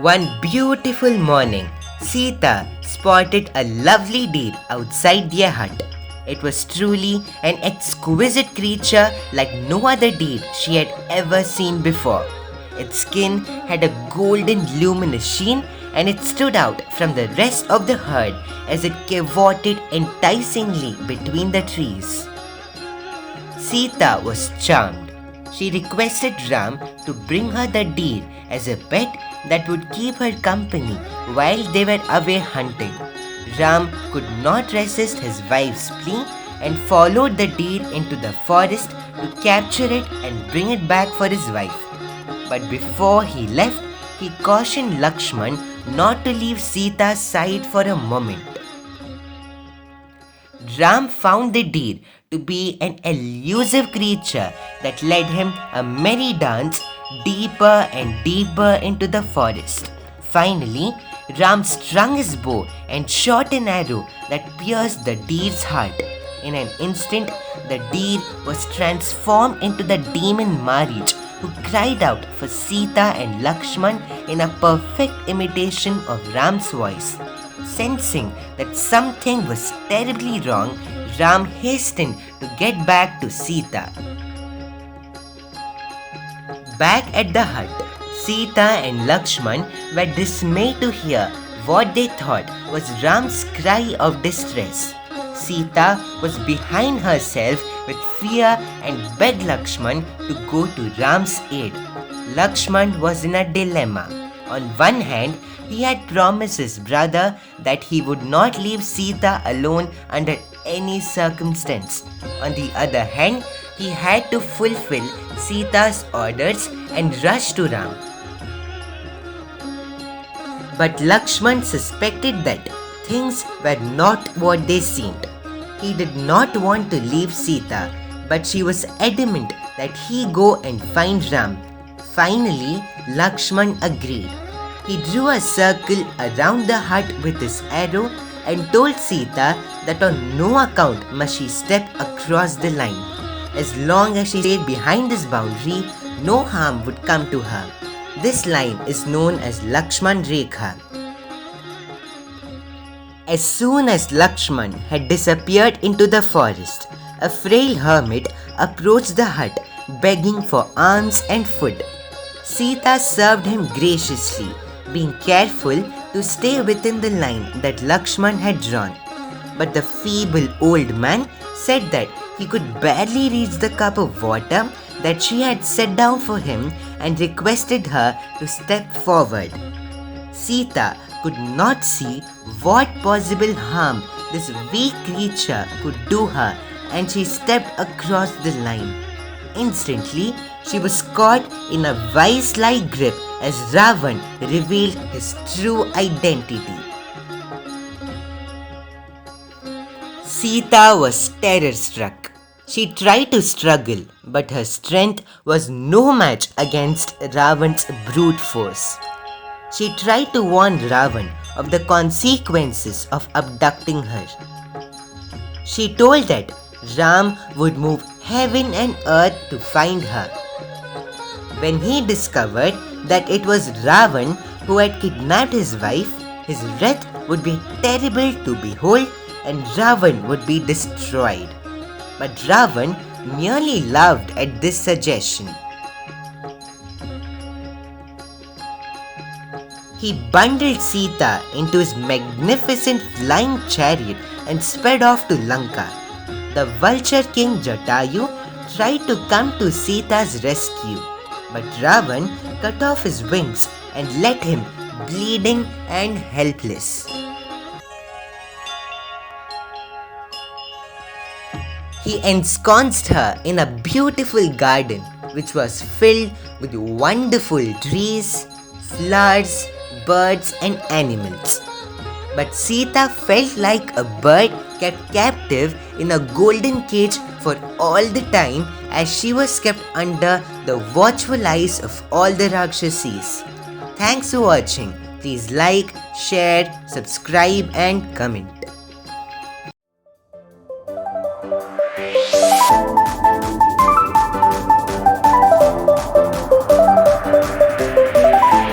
One beautiful morning, Sita spotted a lovely deer outside their hut. It was truly an exquisite creature like no other deer she had ever seen before. Its skin had a golden luminous sheen and it stood out from the rest of the herd as it cavorted enticingly between the trees. Sita was charmed. She requested Ram to bring her the deer as a pet that would keep her company while they were away hunting. Ram could not resist his wife's plea and followed the deer into the forest to capture it and bring it back for his wife. But before he left, he cautioned Lakshman not to leave Sita's side for a moment. Ram found the deer to be an elusive creature that led him a merry dance deeper and deeper into the forest. Finally, Ram strung his bow and shot an arrow that pierced the deer's heart. In an instant, the deer was transformed into the demon Marich, who cried out for Sita and Lakshman in a perfect imitation of Ram's voice. Sensing that something was terribly wrong, Ram hastened to get back to Sita. Back at the hut, Sita and Lakshman were dismayed to hear what they thought was Ram's cry of distress. Sita was behind herself with fear and begged Lakshman to go to Ram's aid. Lakshman was in a dilemma. On one hand, he had promised his brother that he would not leave Sita alone under any circumstance. On the other hand, he had to fulfill Sita's orders and rush to Ram. But Lakshman suspected that things were not what they seemed. He did not want to leave Sita, but she was adamant that he go and find Ram. Finally, Lakshman agreed. He drew a circle around the hut with his arrow and told Sita that on no account must she step across the line. As long as she stayed behind this boundary, no harm would come to her. This line is known as Lakshman Rekha. As soon as Lakshman had disappeared into the forest, a frail hermit approached the hut begging for alms and food. Sita served him graciously, being careful to stay within the line that Lakshman had drawn. But the feeble old man said that he could barely reach the cup of water that she had set down for him and requested her to step forward. Sita could not see what possible harm this weak creature could do her and she stepped across the line. Instantly, she was caught in a vice-like grip as Ravan revealed his true identity. Sita was terror-struck. She tried to struggle, but her strength was no match against Ravan's brute force. She tried to warn Ravan of the consequences of abducting her. She told that Ram would move heaven and earth to find her. When he discovered that it was Ravan who had kidnapped his wife, his wrath would be terrible to behold and Ravan would be destroyed. But Ravan merely laughed at this suggestion. He bundled Sita into his magnificent flying chariot and sped off to Lanka. The vulture king Jatayu tried to come to Sita's rescue, but Ravan cut off his wings and left him bleeding and helpless. He ensconced her in a beautiful garden which was filled with wonderful trees, flowers, birds and animals. But Sita felt like a bird kept captive in a golden cage for all the time as she was kept under the watchful eyes of all the Rakshasis. Thanks for watching. Please like, share, subscribe and comment.